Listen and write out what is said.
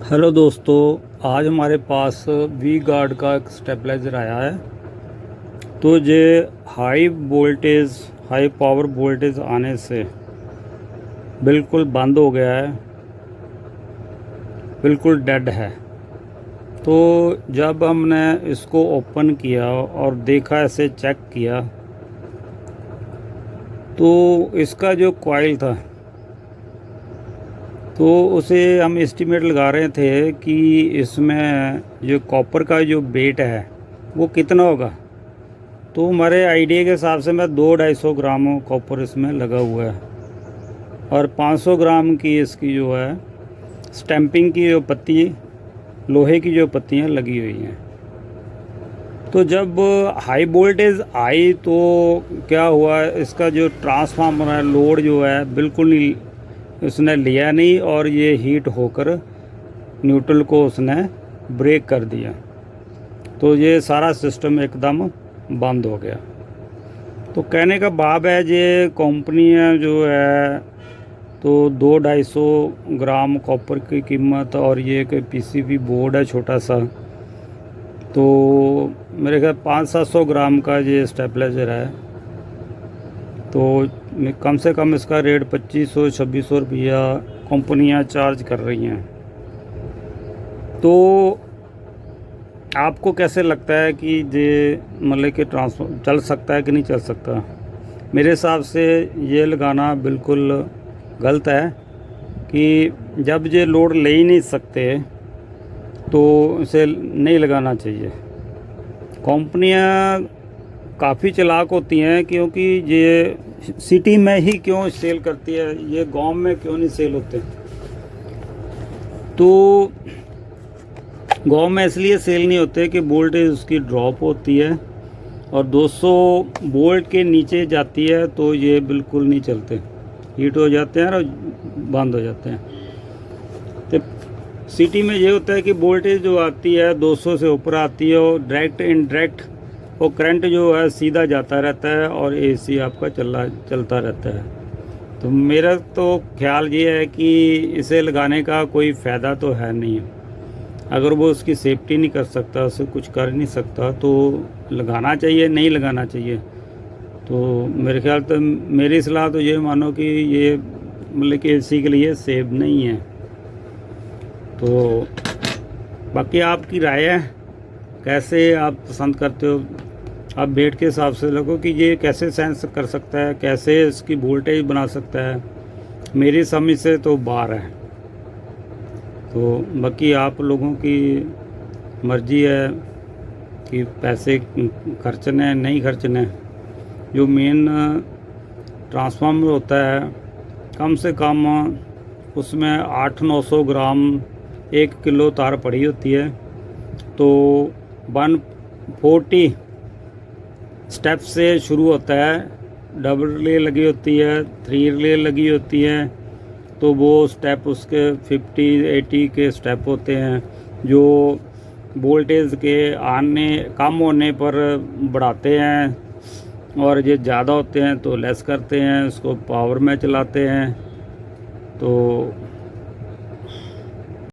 Hello दोस्तों, आज हमारे पास वी गार्ड का एक स्टेबलाइज़र आया है। तो ये हाई पावर वोल्टेज आने से बिल्कुल बंद हो गया है, बिल्कुल डेड है। तो जब हमने इसको ओपन किया और देखा, ऐसे चेक किया, तो इसका जो कॉइल था, तो उसे हम एस्टिमेट लगा रहे थे कि इसमें जो कॉपर का जो वेट है वो कितना होगा। तो हमारे आइडिया के हिसाब से मैं 200-250 ग्राम कॉपर इसमें लगा हुआ है और 500 ग्राम की इसकी जो है स्टैंपिंग की जो पत्ती, लोहे की जो पत्तियां लगी हुई हैं। तो जब हाई वोल्टेज आई तो क्या हुआ, इसका जो ट्रांसफार्मर है, लोड जो है बिल्कुल नहीं उसने लिया नहीं और ये हीट होकर न्यूट्रल को उसने ब्रेक कर दिया। तो ये सारा सिस्टम एकदम बंद हो गया। तो कहने का भाव है, ये कंपनियां जो है तो 200-250 ग्राम कॉपर की कीमत, और ये एक पीसीबी बोर्ड है छोटा सा, तो मेरे ख्याल 500-700 ग्राम का ये स्टेबलाइज़र है। तो कम से कम इसका रेट 2500-2600 रुपया कंपनियाँ चार्ज कर रही हैं। तो आपको कैसे लगता है कि ये मतलब कि ट्रांसफर चल सकता है कि नहीं चल सकता? मेरे हिसाब से ये लगाना बिल्कुल गलत है कि जब ये लोड ले ही नहीं सकते तो इसे नहीं लगाना चाहिए। कंपनियां काफ़ी चालाक होती हैं, क्योंकि ये सिटी में ही क्यों सेल करती है, ये गांव में क्यों नहीं सेल होते। तो गांव में इसलिए सेल नहीं होते कि वोल्टेज उसकी ड्रॉप होती है और 200 वोल्ट के नीचे जाती है तो ये बिल्कुल नहीं चलते, हीट हो जाते हैं और बंद हो जाते हैं। तो सिटी में ये होता है कि वोल्टेज जो आती है 200 से ऊपर आती है और डायरेक्ट इनडायरेक्ट वो करंट जो है सीधा जाता रहता है और एसी आपका चलता रहता है। तो मेरा तो ख्याल ये है कि इसे लगाने का कोई फ़ायदा तो है नहीं है। अगर वो उसकी सेफ्टी नहीं कर सकता, उसे कुछ कर नहीं सकता, तो लगाना चाहिए, नहीं लगाना चाहिए। तो मेरे ख्याल तो मेरी सलाह तो ये मानो कि ये मतलब कि एसी के लिए सेफ नहीं है। तो बाकी आपकी राय है, कैसे आप पसंद करते हो। आप वेट के हिसाब से लगो कि ये कैसे सेंस कर सकता है, कैसे इसकी वोल्टेज बना सकता है। मेरी समझ से तो बाहर है। तो बाकी आप लोगों की मर्ज़ी है कि पैसे खर्चने नहीं खर्चने। जो मेन ट्रांसफार्मर होता है, कम से कम उसमें 800-900 ग्राम 1 किलो तार पड़ी होती है। तो 140 स्टेप से शुरू होता है। डबल रिले लगी होती है, 3 रिले लगी होती है। तो वो स्टेप उसके 50-80 के स्टेप होते हैं, जो वोल्टेज के आने कम होने पर बढ़ाते हैं और ये ज़्यादा होते हैं तो लेस करते हैं, उसको पावर में चलाते हैं। तो